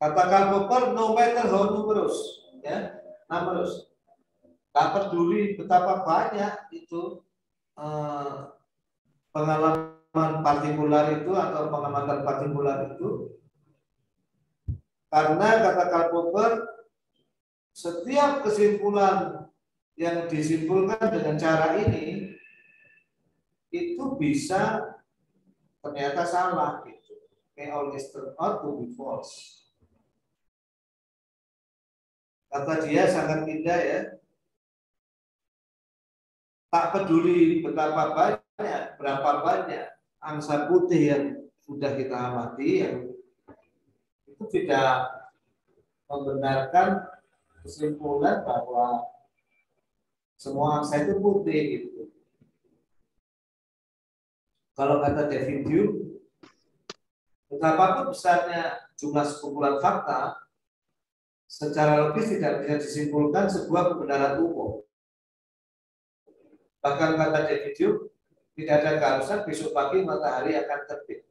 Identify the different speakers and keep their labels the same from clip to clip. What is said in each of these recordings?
Speaker 1: Kata Karl Popper, no matter how numerous, ya, numerous. Tak peduli betapa banyak itu pengalaman partikular itu atau pengamatan partikular itu, karena kata Karl Popper, setiap kesimpulan yang disimpulkan dengan cara ini itu bisa ternyata salah gitu. May always turn out to be false. Kata dia sangat indah ya. Tak peduli betapa banyak, berapa banyak angsa putih yang sudah kita amati, yang itu tidak membenarkan kesimpulan bahwa semua angsa itu putih gitu. Kalau kata David Hume, betapapun besarnya jumlah sekumpulan fakta, secara logis tidak bisa disimpulkan sebuah kebenaran umum. Bahkan kata David Hume, tidak ada keharusan besok pagi matahari akan terbit.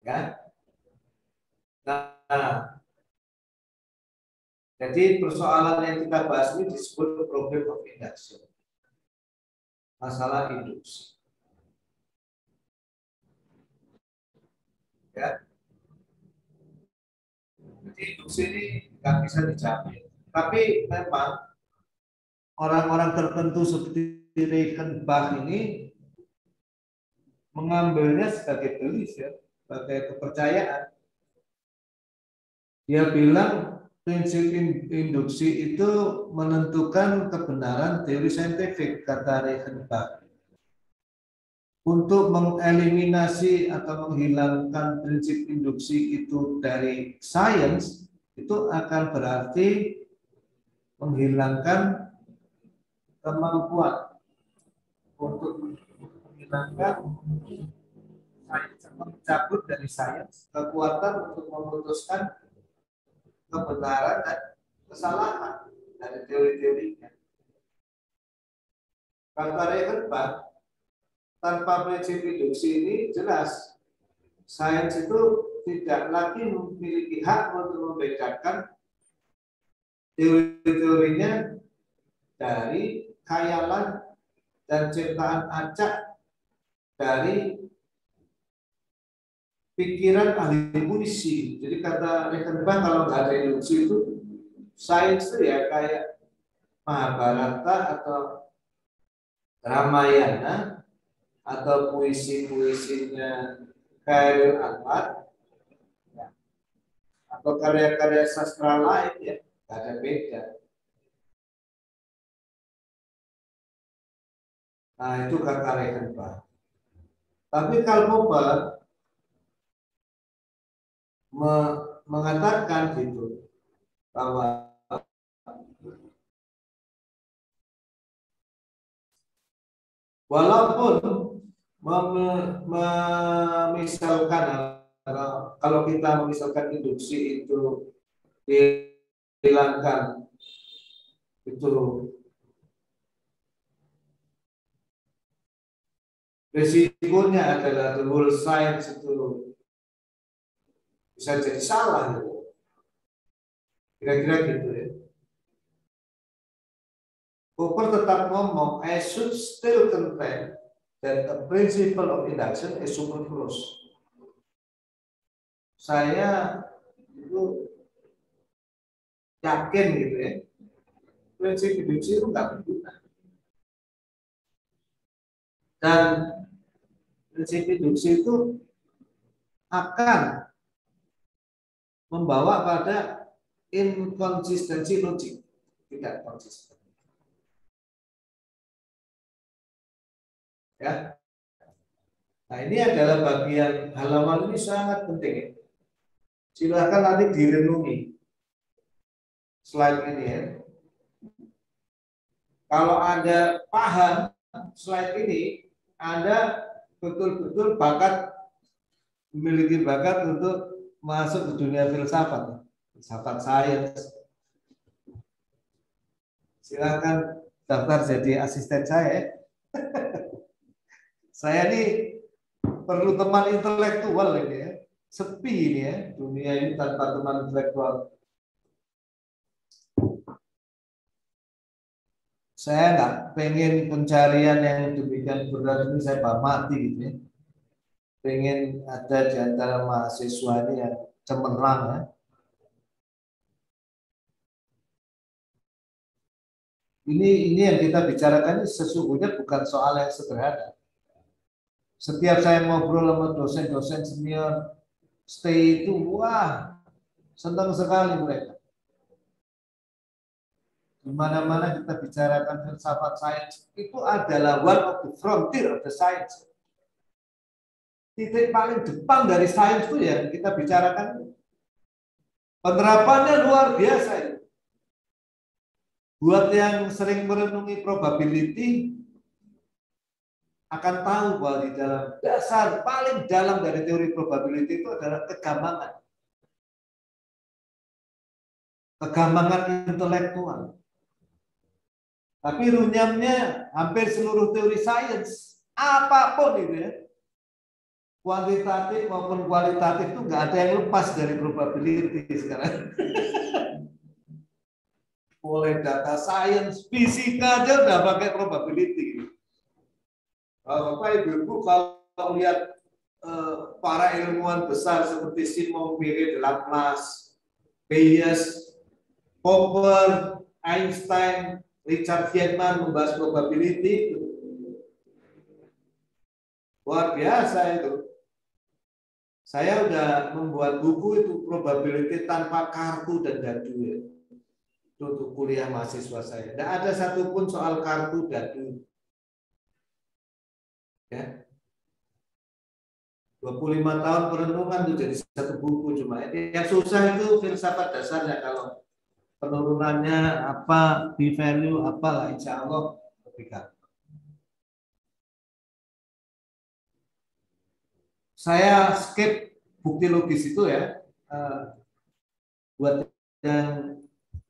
Speaker 1: Ya. Nah, jadi persoalan yang kita bahas ini disebut problem of induction. Masalah induksi. Ya. Jadi induksi ini nggak bisa dijamin. Tapi memang orang-orang tertentu seperti Reichenbach ini mengambilnya sebagai belief ya, sebagai kepercayaan. Dia bilang prinsip induksi itu menentukan kebenaran teori saintifik, kata Reichenbach. Untuk mengeliminasi atau menghilangkan prinsip induksi itu dari sains, itu akan berarti menghilangkan kemampuan untuk menghilangkan sains, mencabut dari sains kekuatan untuk memutuskan kebenaran dan kesalahan dari teori-teorinya. Kata Reichenbach, tanpa prinsip induksi ini jelas sains itu tidak lagi memiliki hak untuk membedakan teori-teorinya dari khayalan dan ciptaan acak dari pikiran ahli puisi. Jadi kata Reichenbach, kalau nggak ada induksi itu sains itu ya kayak Mahabharata atau Ramayana atau puisi-puisinya Khairul Anwar ya, atau karya-karya sastra lain ya, nggak ada beda. Nah itu kata Reichenbach. Tapi Karl Popper mengatakan gitu bahwa walaupun memisalkan kalau kita memisalkan induksi itu dihilangkan itu risikonya adalah the whole science itu bisa jadi salah gitu. Kira-kira gitu ya. Popper tetap ngomong, I should still contend that the principle of induction is superfluous. Saya itu yakin gitu ya, prinsip induksi itu nggak berguna. Dan prinsip induksi itu akan membawa pada inkonsistensi logik, tidak konsisten. Ya. Nah ini adalah bagian halaman ini sangat penting ya. Silakan nanti direnungi slide ini ya. Kalau Anda paham slide ini, Anda betul-betul memiliki bakat untuk masuk ke dunia filsafat, filsafat sains. Silakan daftar jadi asisten saya. Saya ini perlu teman intelektual ini ya. sepi ini ya, dunia ini tanpa teman intelektual. Saya nggak pengen pencarian yang demikian berat ini saya mati gitu ya. Pengen ada di antara mahasiswa ini yang cemerlang ya. Ini yang kita bicarakan ini sesungguhnya bukan soal yang sederhana. Setiap saya ngobrol sama dosen-dosen senior stay itu, wah, senang sekali mereka. Di mana-mana kita bicarakan filsafat sains, itu adalah one of the frontier of the science. Titik paling depan dari sains itu ya kita bicarakan. Penerapannya luar biasa itu. Buat yang sering merenungi probability akan tahu bahwa di dalam dasar paling dalam dari teori probability itu adalah kegambangan. Kegambangan intelektual. Tapi runyamnya hampir seluruh teori sains, apapun itu ya, kuantitatif maupun kualitatif itu nggak ada yang lepas dari probability sekarang. Mulai data science, fisika aja udah pakai probability. Bapak Ibu kalau lihat para ilmuwan besar seperti Simon Pierre de Laplace, Bayes, Popper, Einstein, Richard Feynman membahas probability, luar biasa itu. Saya udah membuat buku itu probability tanpa kartu dan dadu ya. Untuk kuliah mahasiswa saya. Tidak ada satupun soal kartu dadu. Ya. 25 tahun perenungan itu jadi satu buku cuma. Yang susah itu filsafat dasarnya, kalau penurunannya apa, p-value apalah, insya Allah lebih gampang. Saya skip bukti logis itu ya. Buat yang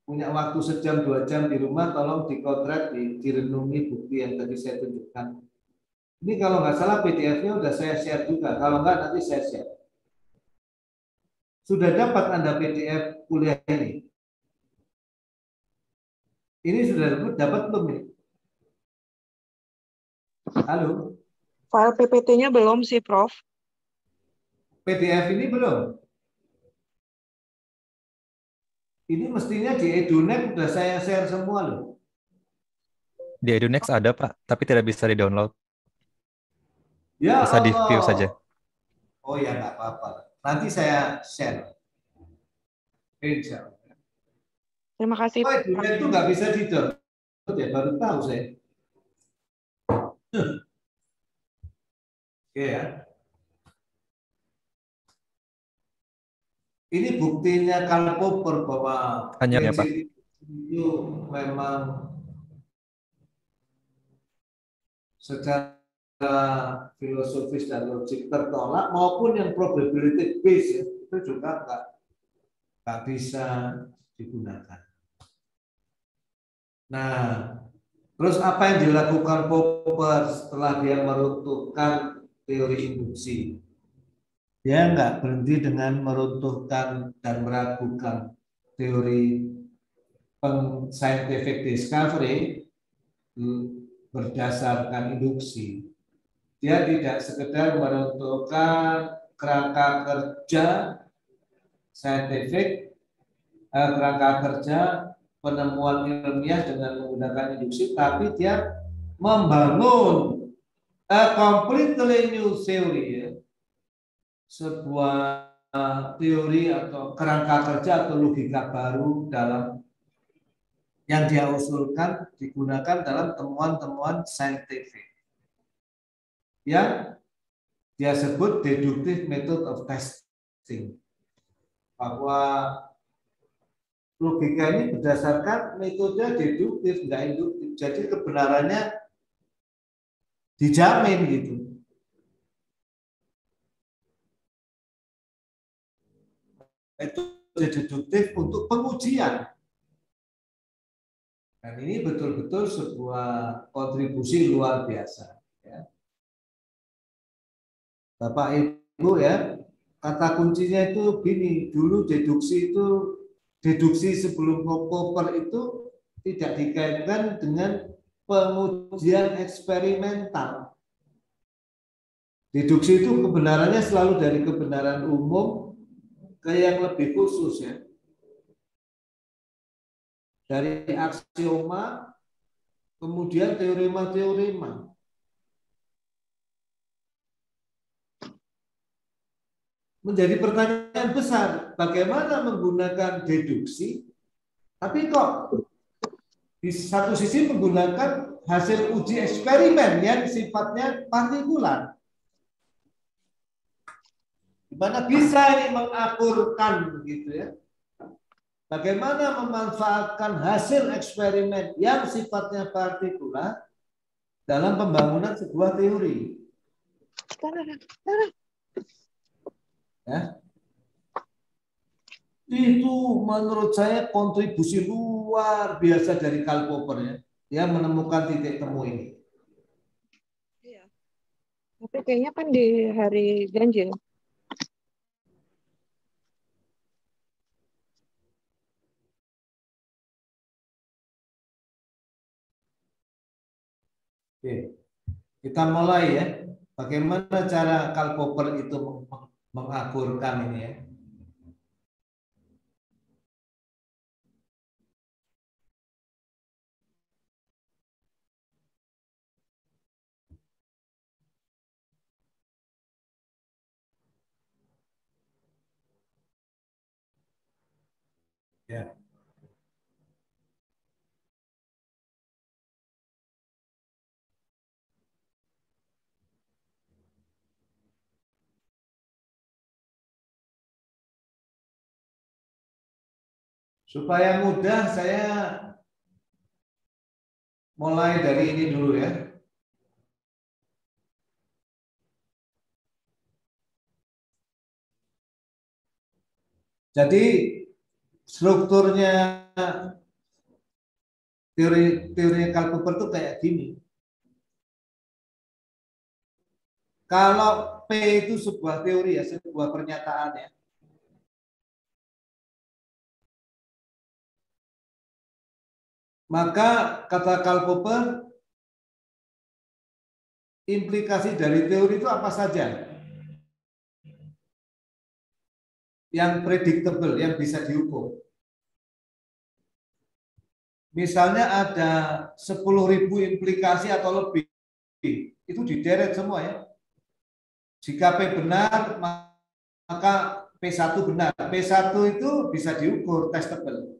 Speaker 1: punya waktu sejam 2 jam di rumah, tolong dikodrat, direnungi bukti yang tadi saya tunjukkan. Ini kalau nggak salah PDF-nya udah saya share juga. Kalau nggak nanti saya share. Sudah dapat Anda PDF kuliah ini? Ini sudah dapat belum nih? Halo?
Speaker 2: File PPT-nya belum sih, Prof.
Speaker 1: PDF ini belum? Ini mestinya di Edunex udah saya share semua loh.
Speaker 3: Di Edunex ada, Pak, tapi tidak bisa di-download.
Speaker 1: Ya
Speaker 3: Bisa
Speaker 1: Allah.
Speaker 3: di-view saja.
Speaker 1: Oh ya, nggak apa-apa. Nanti saya share. Insya Allah.
Speaker 2: Terima kasih.
Speaker 1: Oh, Edunex itu nggak bisa di-download ya, baru tahu saya. Oke ya. Ini buktinya Karl Popper bahwa
Speaker 3: Hanya ya, Pak.
Speaker 1: itu memang secara filosofis dan logik tertolak, maupun yang probability based ya, itu juga nggak bisa digunakan. Nah, terus apa yang dilakukan Popper setelah dia meruntuhkan teori induksi? Dia nggak berhenti dengan meruntuhkan dan meragukan teori scientific discovery berdasarkan induksi. Dia tidak sekedar meruntuhkan kerangka kerja scientific, kerangka kerja penemuan ilmiah dengan menggunakan induksi, tapi dia membangun a completely new theory ya. Sebuah teori atau kerangka kerja atau logika baru dalam yang dia usulkan digunakan dalam temuan-temuan saintifik yang dia sebut deductive method of testing, bahwa logika ini berdasarkan metode deduktif, enggak induktif, jadi kebenarannya dijamin gitu. Itu deduktif untuk pengujian. Dan ini betul-betul sebuah kontribusi luar biasa. Ya. Bapak Ibu ya, kata kuncinya itu gini, dulu deduksi sebelum Popper itu tidak dikaitkan dengan pengujian eksperimental. Deduksi itu kebenarannya selalu dari kebenaran umum ke yang lebih khusus ya. Dari aksioma kemudian teorema-teorema. Menjadi pertanyaan besar, bagaimana menggunakan deduksi, tapi kok di satu sisi menggunakan hasil uji eksperimen yang sifatnya partikular. Gimana bisa ini mengakurkan begitu ya? Bagaimana memanfaatkan hasil eksperimen yang sifatnya partikular dalam pembangunan sebuah teori? Ya. Itu menurut saya kontribusi luar biasa dari Karl Popper ya. Dia menemukan titik temu ini.
Speaker 2: Iya. Tapi kayaknya kan di hari ganjil.
Speaker 1: Oke. Kita mulai ya. Bagaimana cara Karl Popper itu mengakurkan ini ya? Ya. Supaya mudah saya mulai dari ini dulu ya. Jadi strukturnya teori Karl Popper itu kayak gini. Kalau P itu sebuah teori ya, sebuah pernyataan ya. Maka kata Karl Popper, implikasi dari teori itu apa saja? Yang predictable, yang bisa diukur. Misalnya ada 10.000 implikasi atau lebih, itu dideret semua ya. Jika P benar, maka P1 benar. P1 itu bisa diukur, testable.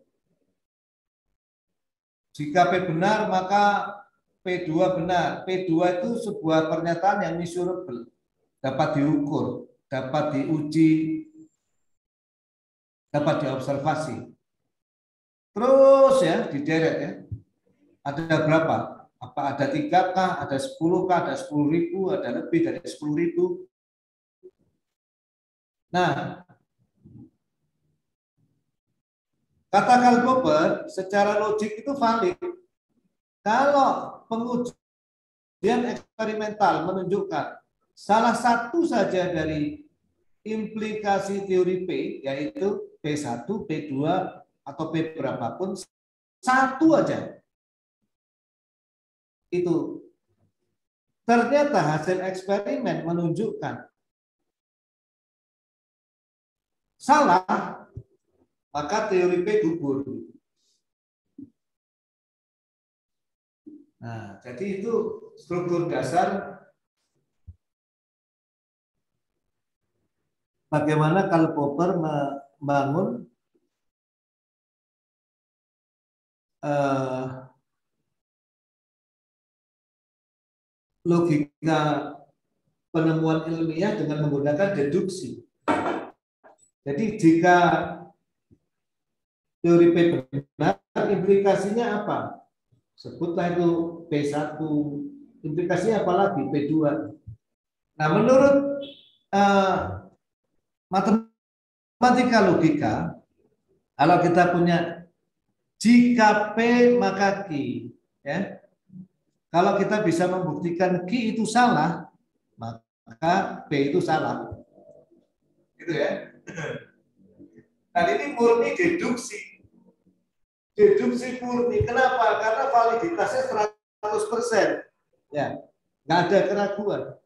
Speaker 1: Jika P benar, maka P2 benar. P2 itu sebuah pernyataan yang measurable, dapat diukur, dapat diuji, dapat diobservasi. Terus ya, dideret ya. Ada berapa? Apa ada 3K, ada 10K, ada 10.000, ada lebih dari 10.000. Nah, kata Karl Popper, secara logik itu valid. Kalau pengujian eksperimental menunjukkan salah satu saja dari implikasi teori P, yaitu P1, P2, atau P berapapun, satu aja. Itu ternyata hasil eksperimen menunjukkan salah, maka teori P gugur. Nah, jadi itu struktur dasar bagaimana Karl Popper membangun logika penemuan ilmiah dengan menggunakan deduksi. Jadi jika teori P benar, implikasinya apa? Sebutlah itu P1, implikasinya apa lagi? P2. Nah, menurut matematika logika, kalau kita punya jika P maka Q, ya. Kalau kita bisa membuktikan Q itu salah, maka P itu salah. Itu gitu ya. Dan ini murni deduksi. Deduksi murni. Kenapa? Karena validitasnya 100%. Ya, nggak ada keraguan.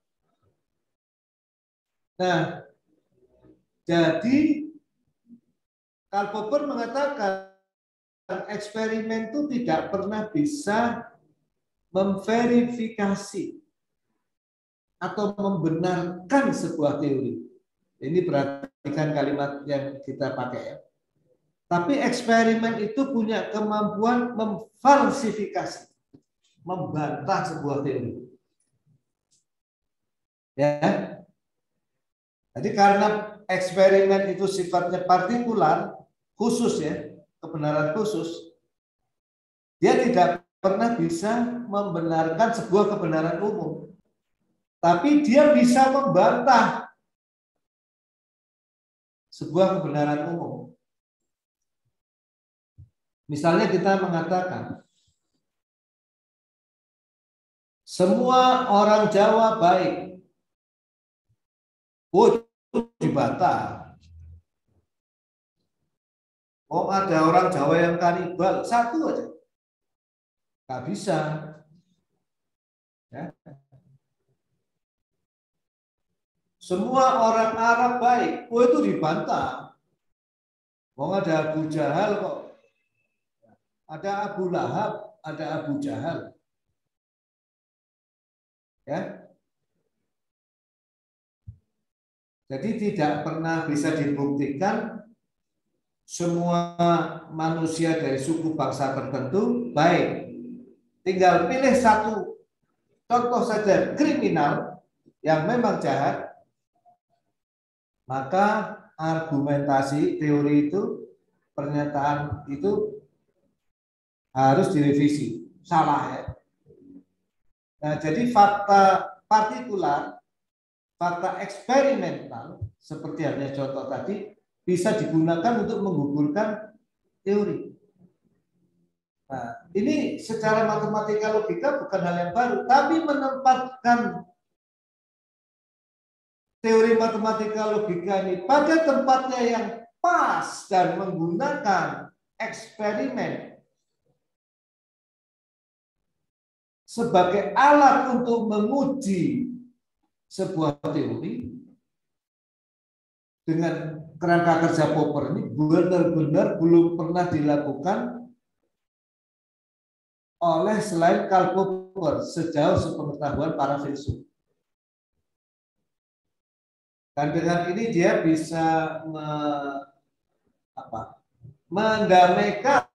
Speaker 1: Nah, jadi Karl Popper mengatakan eksperimen itu tidak pernah bisa memverifikasi atau membenarkan sebuah teori. Ini perhatikan kalimat yang kita pakai ya. Tapi eksperimen itu punya kemampuan memfalsifikasi, membantah sebuah teori. Ya. Jadi karena eksperimen itu sifatnya partikular, khusus ya, kebenaran khusus, dia tidak pernah bisa membenarkan sebuah kebenaran umum. Tapi dia bisa membantah sebuah kebenaran umum. Misalnya kita mengatakan, semua orang Jawa baik. Oh, itu dibantah. Oh, ada orang Jawa yang kanibal, satu aja. Nggak bisa. Ya. Semua orang Arab baik. Oh, itu dibantah. Oh, ada Abu Jahal kok. Ada Abu Lahab, ada Abu Jahal. Ya. Jadi tidak pernah bisa dibuktikan semua manusia dari suku bangsa tertentu baik. Tinggal pilih satu contoh saja kriminal yang memang jahat, maka argumentasi teori itu, pernyataan itu harus direvisi. Salah ya. Nah, jadi fakta partikular, fakta eksperimental, seperti halnya contoh tadi, bisa digunakan untuk menggugurkan teori. Nah, ini secara matematika logika bukan hal yang baru, tapi menempatkan teori matematika logika ini pada tempatnya yang pas dan menggunakan eksperimen sebagai alat untuk menguji sebuah teori dengan kerangka kerja Popper ini benar-benar belum pernah dilakukan oleh selain Karl Popper sejauh sepengetahuan para filsuf. Dan dengan ini dia bisa mendamaikan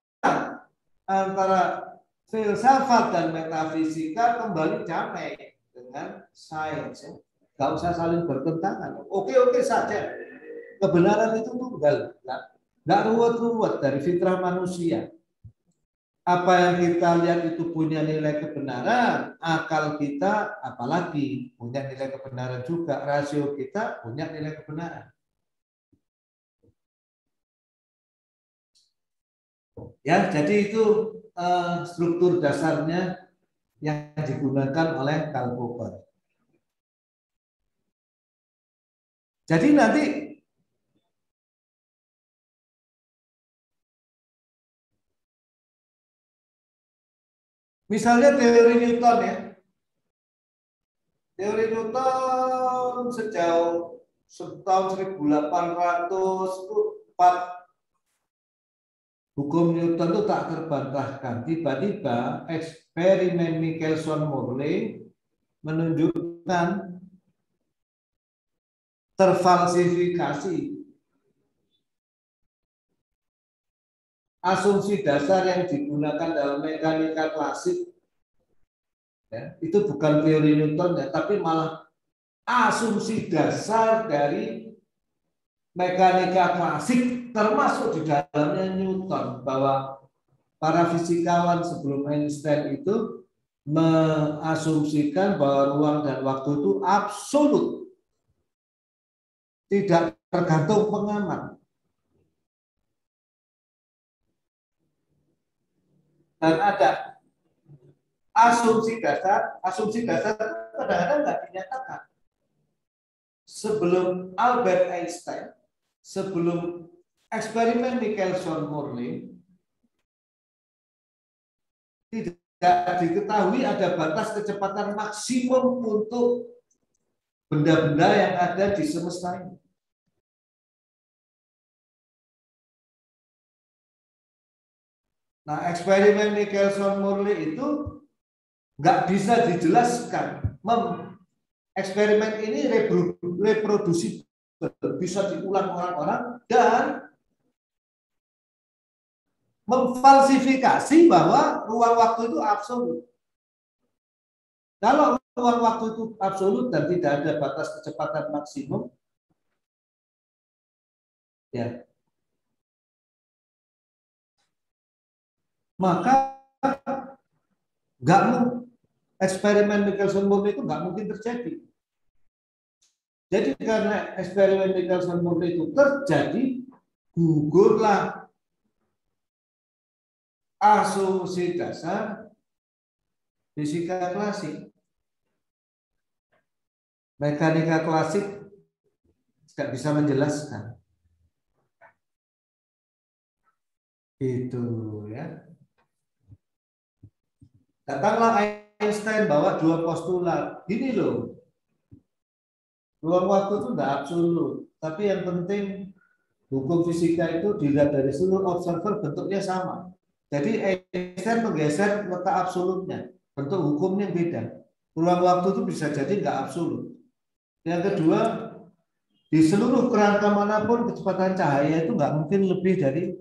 Speaker 1: antara filsafat dan metafisika kembali damai dengan sains. Ya. Gak usah saling bertentangan. Oke saja. Kebenaran itu tunggal. Gak ruwet-ruwet dari fitrah manusia. Apa yang kita lihat itu punya nilai kebenaran, akal kita apalagi punya nilai kebenaran juga, rasio kita punya nilai kebenaran. Ya, jadi itu struktur dasarnya yang digunakan oleh Karl Popper. Jadi nanti misalnya teori Newton ya. Teori Newton sejauh tahun 1800 itu hukum Newton itu tak terbantahkan. Tiba-tiba eksperimen Michelson-Morley menunjukkan terfalsifikasi asumsi dasar yang digunakan dalam mekanika klasik. Ya, itu bukan teori Newton ya, tapi malah asumsi dasar dari mekanika klasik termasuk di dalamnya Newton, bahwa para fisikawan sebelum Einstein itu mengasumsikan bahwa ruang dan waktu itu absolut, tidak tergantung pengamat. Dan ada asumsi dasar kadang-kadang nggak dinyatakan. Sebelum Albert Einstein, sebelum eksperimen Michelson-Morley tidak diketahui ada batas kecepatan maksimum untuk benda-benda yang ada di semesta ini. Nah, eksperimen Michelson-Morley itu nggak bisa dijelaskan. Eksperimen ini reproduksi bisa diulang orang-orang dan memfalsifikasi bahwa ruang waktu itu absolut. Kalau ruang waktu itu absolut dan tidak ada batas kecepatan maksimum, ya, maka nggak eksperimen Michelson-Morley itu nggak mungkin terjadi. Jadi karena eksperimen Michelson-Morley itu terjadi, gugurlah asumsi dasar fisika klasik. Mekanika klasik tidak bisa menjelaskan. Itu ya. Datanglah Einstein bawa dua postulat. Gini loh. Ruang waktu itu tidak absolut, tapi yang penting hukum fisika itu dilihat dari seluruh observer bentuknya sama. Jadi Einstein menggeser letak absolutnya, bentuk hukumnya beda. Ruang waktu itu bisa jadi nggak absolut. Yang kedua, di seluruh kerangka manapun kecepatan cahaya itu nggak mungkin lebih dari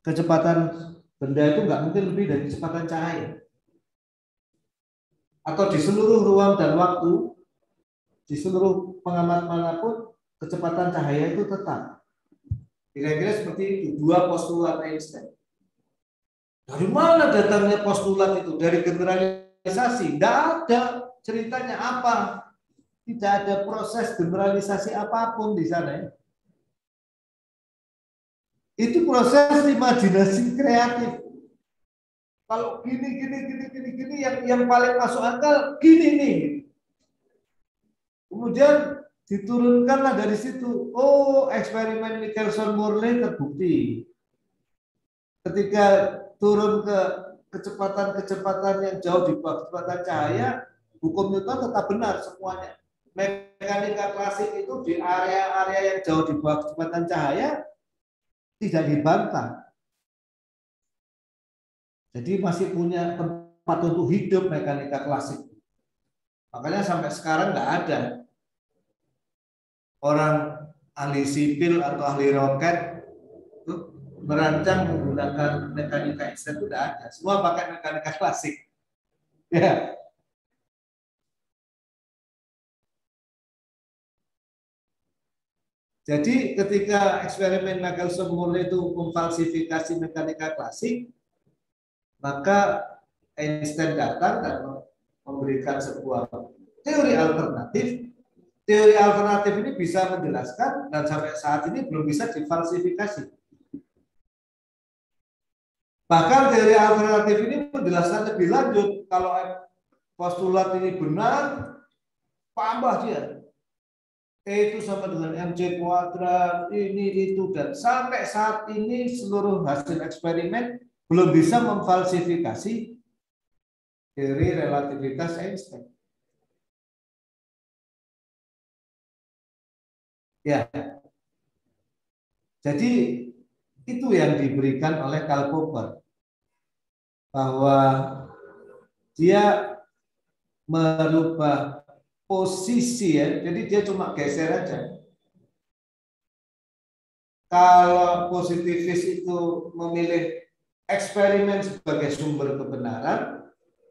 Speaker 1: kecepatan benda itu nggak mungkin lebih dari kecepatan cahaya. Atau di seluruh ruang dan waktu, di seluruh pengamat manapun kecepatan cahaya itu tetap. Kira-kira seperti itu, dua postulat Einstein. Dari mana datangnya postulat itu? Dari generalisasi. Tidak ada ceritanya apa. Tidak ada proses generalisasi apapun di sana. Itu proses imajinasi kreatif. Kalau gini yang paling masuk akal gini nih. Kemudian diturunkanlah dari situ. Oh, eksperimen Michelson-Morley terbukti. Ketika turun ke kecepatan yang jauh di bawah kecepatan cahaya, hukum Newton tetap benar semuanya. Mekanika klasik itu di area-area yang jauh di bawah kecepatan cahaya tidak dibantah. Jadi masih punya tempat untuk hidup mekanika klasik. Makanya sampai sekarang nggak ada orang ahli sipil atau ahli roket merancang menggunakan mekanika Einstein itu tidak ada. Semua pakai mekanika klasik. Ya. Jadi ketika eksperimen Michelson-Morley itu memfalsifikasi mekanika klasik, maka Einstein datang dan memberikan sebuah teori alternatif. Teori alternatif ini bisa menjelaskan dan sampai saat ini belum bisa difalsifikasi. Bahkan teori alternatif ini menjelaskan lebih lanjut. Kalau postulat ini benar, tambah dia. E itu sama dengan mc kuadrat, ini, itu. Dan sampai saat ini seluruh hasil eksperimen belum bisa memfalsifikasi teori relativitas Einstein. Ya. Jadi itu yang diberikan oleh Karl Popper. Bahwa dia merubah posisi ya, jadi dia cuma geser aja. Kalau positivis itu memilih eksperimen sebagai sumber kebenaran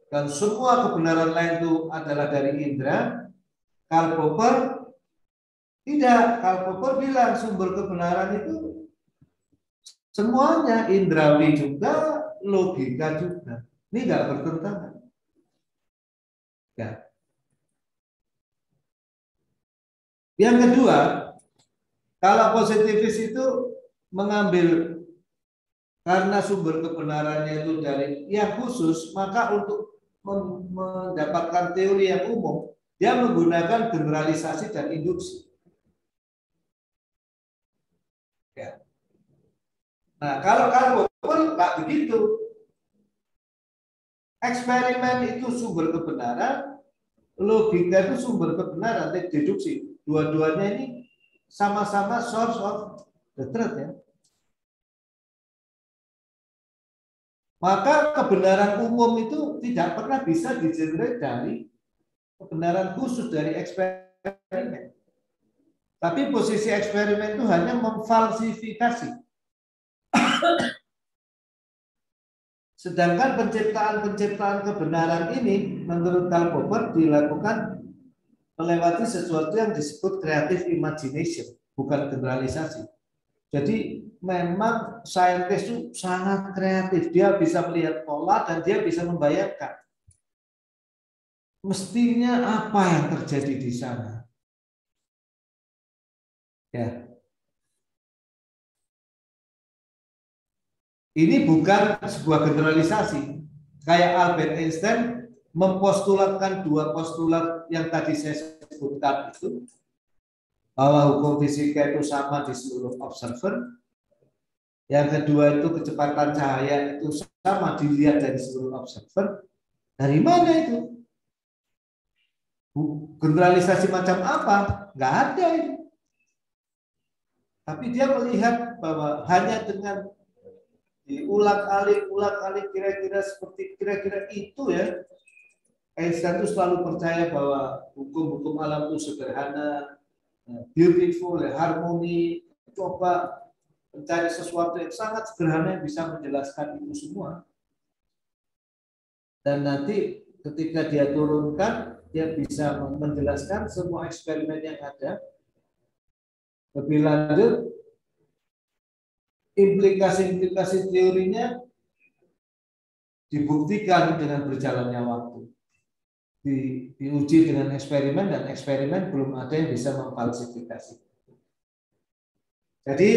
Speaker 1: dan semua kebenaran lain itu adalah dari indera, Karl Popper tidak. Karl Popper bilang sumber kebenaran itu semuanya, indrawi juga, logika juga. Ini nggak bertentangan. Ya. Yang kedua, kalau positivis itu mengambil karena sumber kebenarannya itu dari yang khusus, maka untuk mendapatkan teori yang umum, dia menggunakan generalisasi dan induksi. Nah, kalau Karl Popper nggak begitu. Eksperimen itu sumber kebenaran, logika itu sumber kebenaran, deduksi. Dua-duanya ini sama-sama source of the truth ya. Maka kebenaran umum itu tidak pernah bisa digenerate dari kebenaran khusus dari eksperimen. Tapi posisi eksperimen itu hanya memfalsifikasi. Sedangkan penciptaan kebenaran ini menurut Karl Popper dilakukan melewati sesuatu yang disebut creative imagination, bukan generalisasi. Jadi memang saintis itu sangat kreatif, dia bisa melihat pola dan dia bisa membayangkan mestinya apa yang terjadi di sana. Ya. Ini bukan sebuah generalisasi. Kayak Albert Einstein mempostulatkan dua postulat yang tadi saya sebutkan itu, bahwa hukum fisika itu sama di seluruh observer. Yang kedua itu kecepatan cahaya itu sama dilihat dari seluruh observer. Dari mana itu? Generalisasi macam apa? Nggak ada itu. Tapi dia melihat bahwa hanya dengan diulang-alik kira-kira seperti kira-kira itu ya. Einstein itu selalu percaya bahwa hukum-hukum alam itu sederhana, beautiful, harmoni. Coba mencari sesuatu yang sangat sederhana yang bisa menjelaskan itu semua. Dan nanti ketika dia turunkan, dia bisa menjelaskan semua eksperimen yang ada. Lebih lanjut, implikasi-implikasi teorinya dibuktikan dengan berjalannya waktu. Diuji dengan eksperimen dan eksperimen belum ada yang bisa memfalsifikasi. Jadi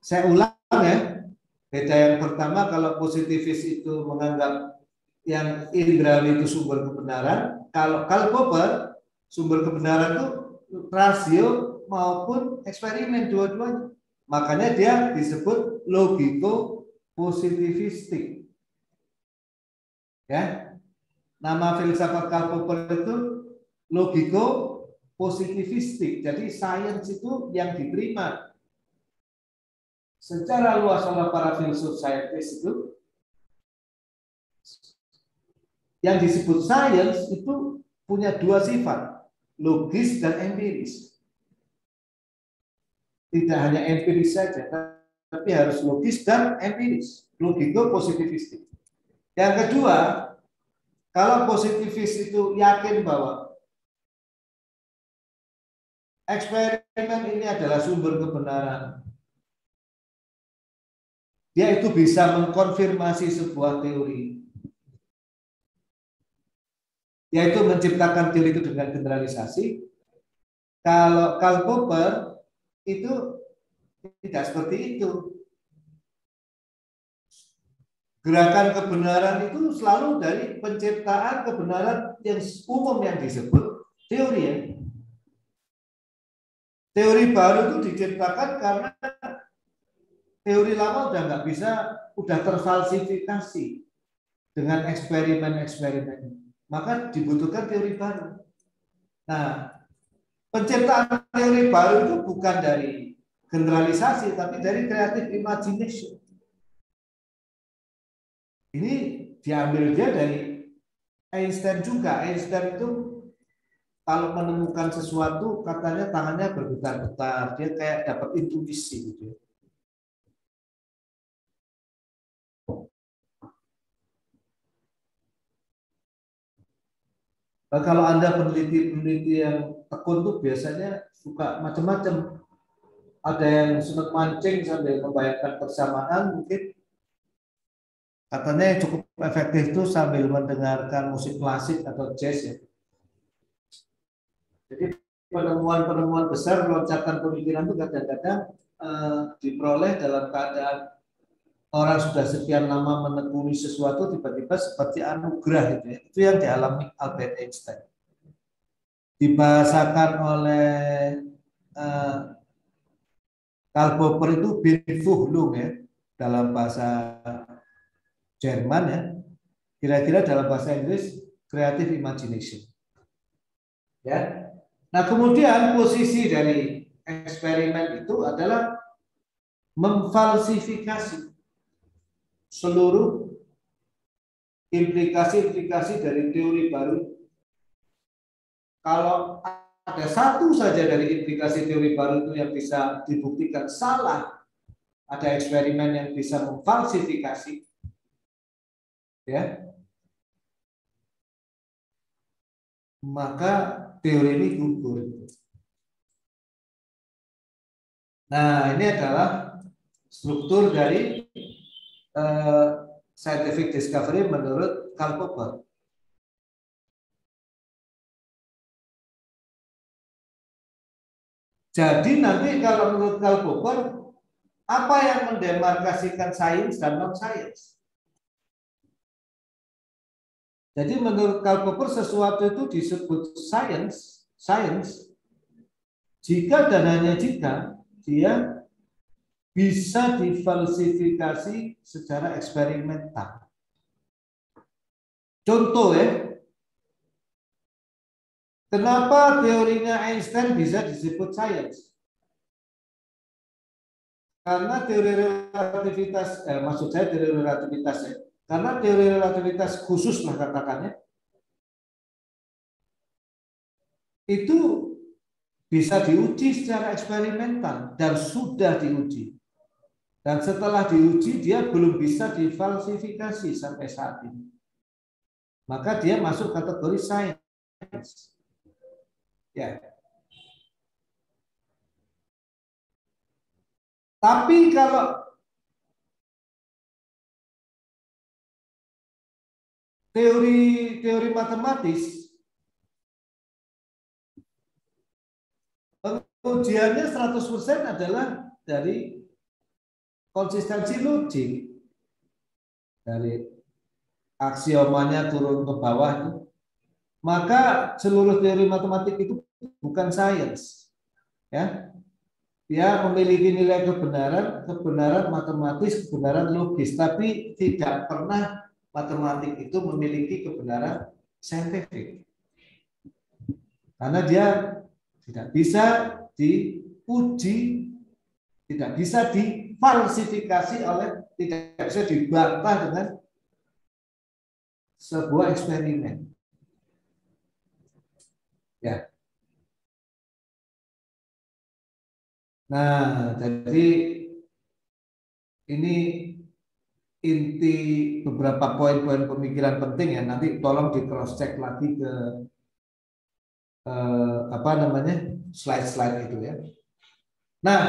Speaker 1: saya ulang ya, beda yang pertama kalau positivis itu menganggap yang indrawi itu sumber kebenaran, kalau Karl Popper sumber kebenaran itu rasio maupun eksperimen dua-duanya. Makanya dia disebut logiko-positivistik. Ya. Nama filsafat Karl Popper itu logiko-positivistik. Jadi sains itu yang diterima secara luas oleh para filsuf saintis itu, yang disebut sains itu punya dua sifat, logis dan empiris. Tidak hanya empiris saja, tapi harus logis dan empiris, logiko-positivistik. Yang kedua, kalau positivis itu yakin bahwa eksperimen ini adalah sumber kebenaran, dia itu bisa mengkonfirmasi sebuah teori, yaitu menciptakan teori itu dengan generalisasi. Kalau Karl Popper itu tidak seperti itu. Gerakan kebenaran itu selalu dari penciptaan kebenaran yang umum yang disebut teori ya. Teori baru itu diciptakan karena teori lama udah nggak bisa, udah terfalsifikasi dengan eksperimen-eksperimen. Maka dibutuhkan teori baru. Nah, penciptaan teori baru itu bukan dari generalisasi, tapi dari creative imagination. Ini diambil dia dari Einstein juga. Einstein itu kalau menemukan sesuatu katanya tangannya bergetar-getar, dia kayak dapat intuisi gitu. Nah, kalau Anda peneliti-peneliti yang tekun tuh biasanya suka macam-macam. Ada yang senang mancing sambil membayangkan persamaan, mungkin katanya yang cukup efektif itu sambil mendengarkan musik klasik atau jazz ya. Jadi penemuan-penemuan besar, loncatan pemikiran itu kadang-kadang diperoleh dalam keadaan orang sudah sekian lama menekuni sesuatu, tiba-tiba seperti anugerah gitu ya. Itu yang dialami Albert Einstein. Dibahasakan oleh Karl Popper itu Bindfuhlung ya. dalam bahasa Jerman ya, kira-kira dalam bahasa Inggris creative imagination. Ya. Nah, kemudian posisi dari eksperimen itu adalah memfalsifikasi seluruh implikasi-implikasi dari teori baru. Kalau ada satu saja dari implikasi teori baru itu yang bisa dibuktikan salah, ada eksperimen yang bisa memfalsifikasi, ya, maka teori ini gugur. Nah, ini adalah struktur dari scientific discovery menurut Karl Popper. Jadi nanti kalau menurut Karl Popper, apa yang mendemarkasikan sains dan non-sains? Jadi menurut Karl Popper sesuatu itu disebut sains jika dan hanya jika dia bisa difalsifikasi secara eksperimental. Contoh ya, kenapa teorinya Einstein bisa disebut sains? Karena teori relativitas, maksud saya teori relativitas ya, karena teori relativitas khusus lah katakannya, itu bisa diuji secara eksperimental dan sudah diuji. Dan setelah diuji dia belum bisa difalsifikasi sampai saat ini. Maka dia masuk kategori sains. Ya. Tapi kalau teori matematis, pengujiannya 100% adalah dari konsistensi logik, dari aksiomanya turun ke bawah, maka seluruh teori matematik itu bukan sains, ya. Dia memiliki nilai kebenaran matematis, kebenaran logis, tapi tidak pernah matematik itu memiliki kebenaran saintifik, karena dia tidak bisa diuji, tidak bisa difalsifikasi tidak bisa dibantah dengan sebuah eksperimen. Ya. Nah, jadi ini inti beberapa poin-poin pemikiran penting ya. Nanti tolong di cross check lagi ke slide-slide itu ya. Nah,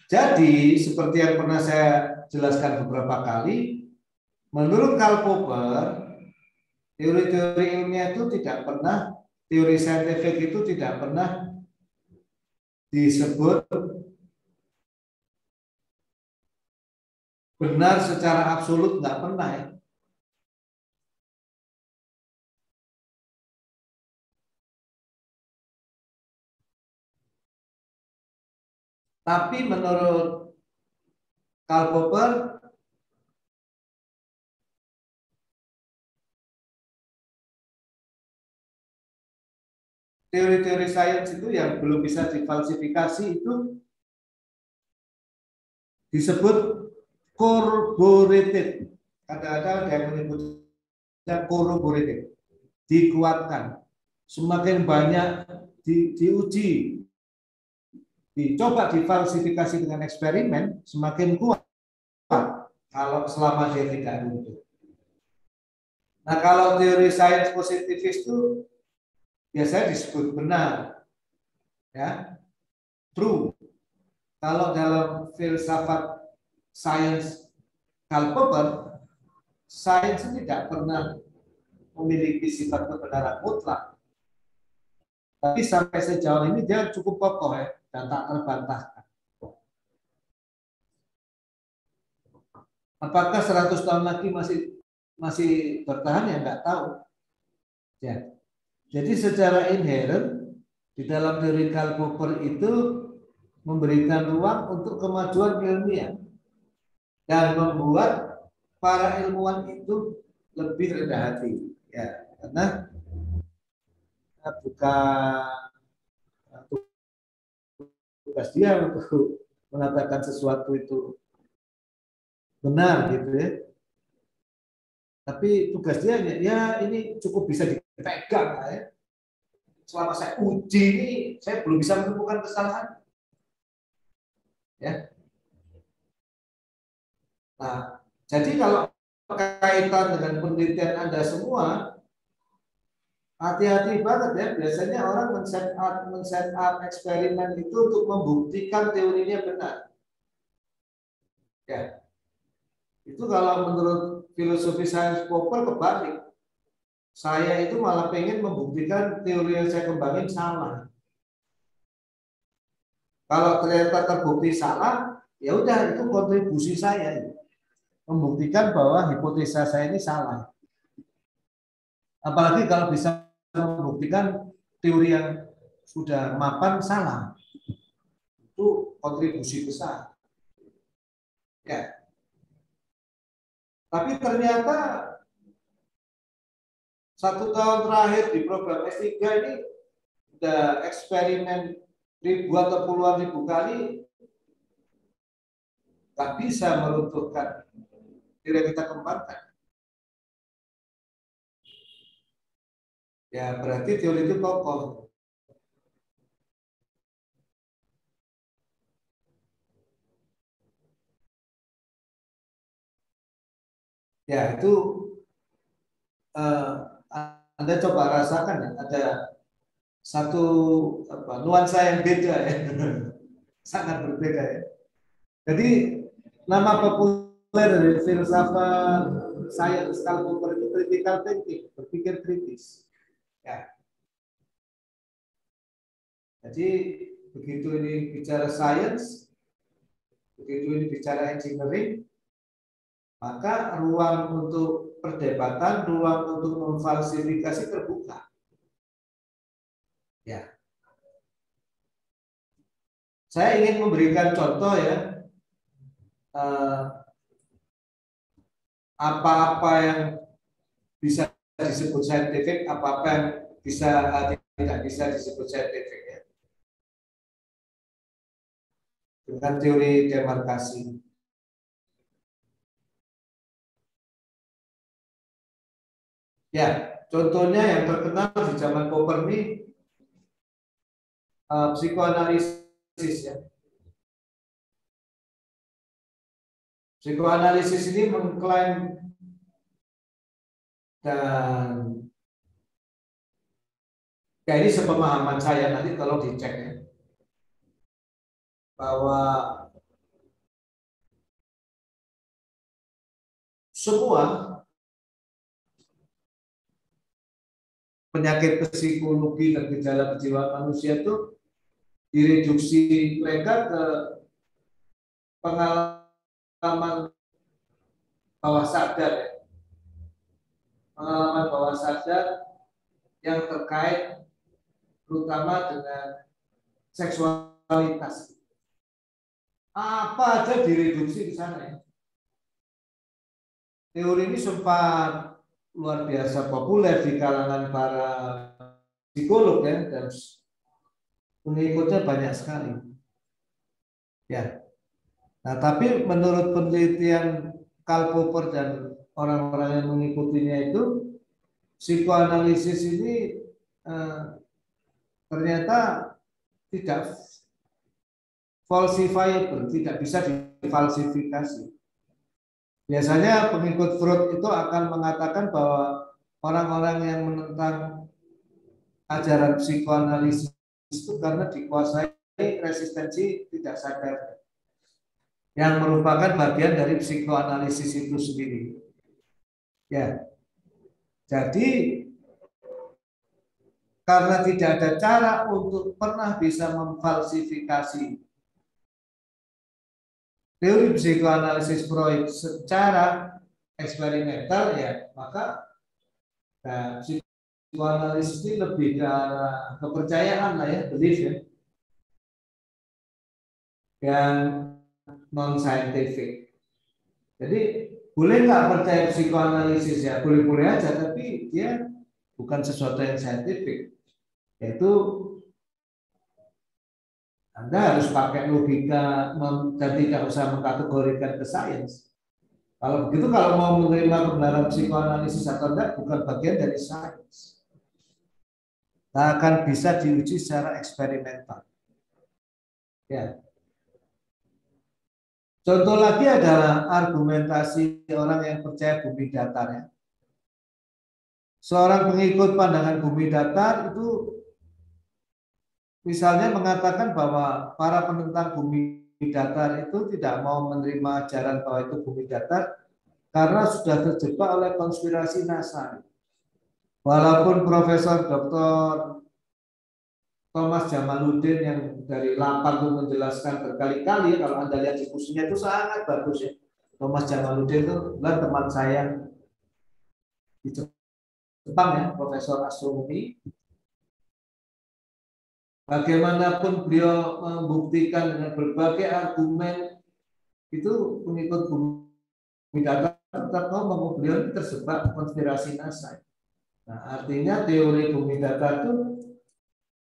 Speaker 1: jadi seperti yang pernah saya jelaskan beberapa kali, menurut Karl Popper, teori-teori ilmiah itu tidak pernah, teori saintifik itu tidak pernah disebut benar secara absolut, nggak pernah ya. Tapi menurut Karl Popper, teori-teori sains itu yang belum bisa difalsifikasi itu disebut corroborated. Kadang-kadang ada yang menyebutnya corroborated, dikuatkan. Semakin banyak diuji, dicoba difalsifikasi dengan eksperimen, semakin kuat kalau selama dia tidak runtuh. Nah, kalau teori sains positivis itu biasanya disebut benar, ya, true. Kalau dalam filsafat sains Karl Popper, sains tidak pernah memiliki sifat kebenaran mutlak. Tapi sampai sejauh ini dia cukup kokoh ya, dan tak terbantahkan. Apakah 100 tahun lagi masih bertahan ya nggak tahu. Ya. Jadi secara inherent di dalam teori Karl Popper itu memberikan ruang untuk kemajuan ilmiah. dan membuat para ilmuwan itu lebih rendah hati, ya, karena bukan tugas dia untuk mengatakan sesuatu itu benar gitu ya. Tapi tugas dia ya ini cukup bisa dipegang ya. Selama saya uji ini saya belum bisa menemukan kesalahan. Ya. Nah, jadi kalau kaitan dengan penelitian Anda semua, hati-hati banget ya. Biasanya orang men-set up eksperimen itu untuk membuktikan teorinya benar. Ya. Itu kalau menurut filosofi sains Popper kebalik. Saya itu malah pengen membuktikan teori yang saya kembangin salah. Kalau ternyata terbukti salah, ya udah itu kontribusi saya membuktikan bahwa hipotesa saya ini salah. Apalagi kalau bisa membuktikan teori yang sudah mapan salah, itu kontribusi besar. Ya. Tapi ternyata 1 tahun terakhir di program S3 ini udah eksperimen ribu atau puluhan ribu kali nggak bisa meruntuhkan teori yang kita kembangkan. Ya berarti teori itu kokoh. Ya itu Anda coba rasakan ya, ada satu nuansa yang beda ya, sangat berbeda ya. Jadi nama populer dari filsafat sains Karl Popper itu critical thinking, berpikir kritis. Ya. Jadi begitu ini bicara sains, begitu ini bicara engineering, maka ruang untuk perdebatan, ruang untuk memfalsifikasi terbuka. Ya. Saya ingin memberikan contoh ya, apa-apa yang bisa disebut saintifik, apa-apa yang tidak bisa disebut saintifik ya. Dengan teori demarkasi. Ya, contohnya yang terkenal di zaman Popper ini psikoanalisis ya. Psikoanalisis ini mengklaim dan ya ini sepemahaman saya nanti kalau dicek ya, bahwa semua penyakit psikologi dan gejala kejiwaan manusia itu direduksi mereka ke pengalaman bawah sadar ya. Pengalaman bawah sadar yang terkait terutama dengan seksualitas. Apa aja direduksi di sana ya. Teori ini sempat luar biasa populer di kalangan para psikolog ya, dan pengikutnya banyak sekali. Ya. Nah, tapi menurut penelitian Karl Popper dan orang-orang yang mengikutinya itu, psikoanalisis ini ternyata tidak falsifiable, tidak bisa difalsifikasi. Biasanya pengikut Freud itu akan mengatakan bahwa orang-orang yang menentang ajaran psikoanalisis itu karena dikuasai resistensi tidak sadar, yang merupakan bagian dari psikoanalisis itu sendiri. Ya, jadi karena tidak ada cara untuk pernah bisa memfalsifikasi teori psikoanalisis Freud secara eksperimental ya, maka psikoanalisis ini lebih ke arah kepercayaan lah ya, belief ya, yang non scientific. Jadi boleh nggak percaya psikoanalisis ya? Boleh-boleh aja, tapi dia bukan sesuatu yang saintifik. Yaitu Anda harus pakai logika dan tidak usah mengkategorikan ke sains. Kalau begitu, kalau mau menerima kebenaran psikoanalisis atau tidak bukan bagian dari sains. Nah, akan bisa diuji secara eksperimental. Ya. Contoh lagi adalah argumentasi orang yang percaya bumi datar. Ya. Seorang pengikut pandangan bumi datar itu misalnya mengatakan bahwa para penentang bumi datar itu tidak mau menerima ajaran bahwa itu bumi datar karena sudah terjebak oleh konspirasi NASA. Walaupun Profesor Dr. Thomas Jamaluddin yang dari Lampang itu menjelaskan berkali-kali, kalau Anda lihat diskusinya itu sangat bagus ya. Thomas Jamaluddin itu adalah teman saya di Jepang ya, Profesor Astronomi. Bagaimanapun beliau membuktikan dengan berbagai argumen, itu pengikut bumi datar tetap ngomong beliau terjebak konspirasi NASA. Nah, artinya teori bumi datar itu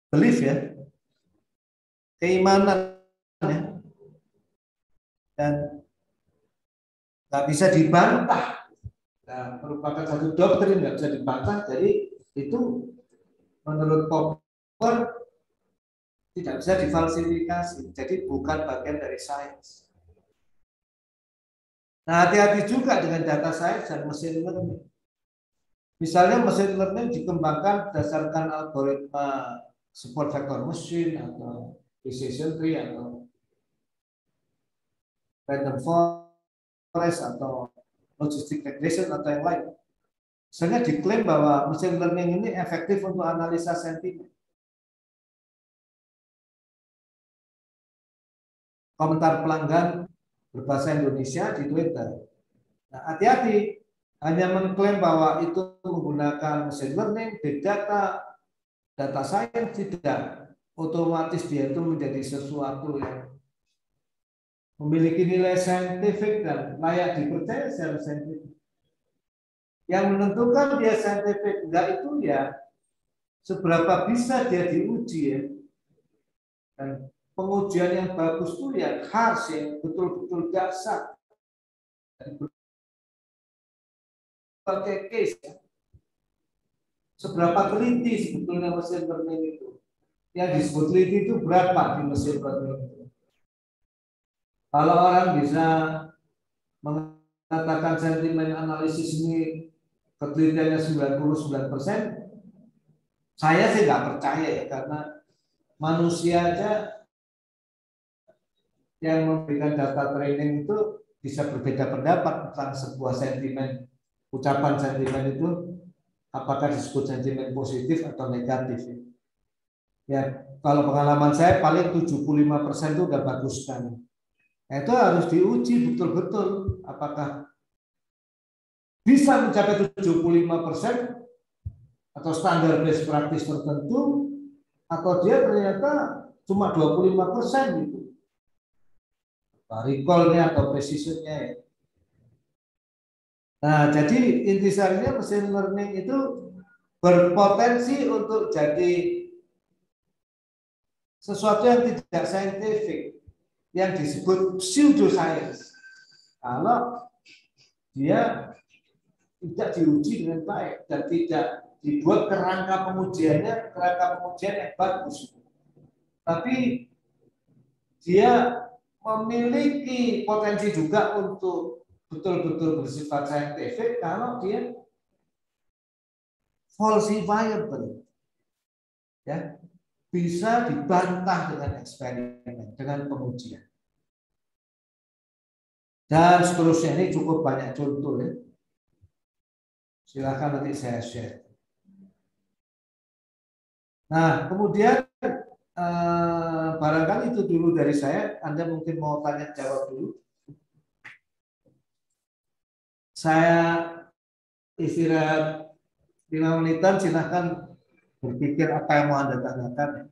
Speaker 1: belief ya, keimanan ya, dan nggak bisa dibantah. Nah, merupakan satu doktrin nggak bisa dibantah. Jadi itu menurut Popper tidak bisa difalsifikasi, jadi bukan bagian dari sains. Nah, hati-hati juga dengan data sains dan mesin learning. Misalnya mesin learning dikembangkan berdasarkan algoritma support vector machine atau decision tree atau random forest atau logistic regression atau yang lain. Misalnya diklaim bahwa mesin learning ini efektif untuk analisa sentimen. Komentar pelanggan berbahasa Indonesia di Twitter. Nah, hati-hati, hanya mengklaim bahwa itu menggunakan mesin learning, big data, data science, tidak otomatis dia itu menjadi sesuatu yang memiliki nilai saintifik dan layak dipercaya secara saintifik. Yang menentukan dia saintifik enggak itu ya seberapa bisa dia diuji ya. Dan pengujian yang bagus itu ya harus yang betul-betul dasar. Pakai case ya. Seberapa teliti sebetulnya mesin learning itu? Yang disebut teliti itu berapa di mesin learning itu? Kalau orang bisa mengatakan sentimen analisis ini ketelitiannya 99%, saya sih nggak percaya ya, karena manusia aja yang memberikan data training itu bisa berbeda pendapat tentang sebuah sentimen, ucapan sentimen itu apakah disebut sentimen positif atau negatif. Ya, kalau pengalaman saya paling 75% itu udah bagus sekali. Nah, itu harus diuji betul-betul apakah bisa mencapai 75% atau standar best practice tertentu, atau dia ternyata cuma 25% gitu. Recall-nya atau precision-nya ya. Nah, jadi intisarinya mesin learning itu berpotensi untuk jadi sesuatu yang tidak saintifik, yang disebut pseudoscience. Kalau dia tidak diuji dengan baik dan tidak dibuat kerangka pengujian yang bagus. Tapi dia memiliki potensi juga untuk betul-betul bersifat saintifik kalau dia falsifiable, ya, bisa dibantah dengan eksperimen, dengan pengujian, dan seterusnya. Ini cukup banyak contoh ya. Silakan nanti saya share. Nah, kemudian barangkali itu dulu dari saya. Anda mungkin mau tanya jawab dulu. Saya istirahat 5 menitan, silahkan berpikir apa yang mau Anda tanyakan.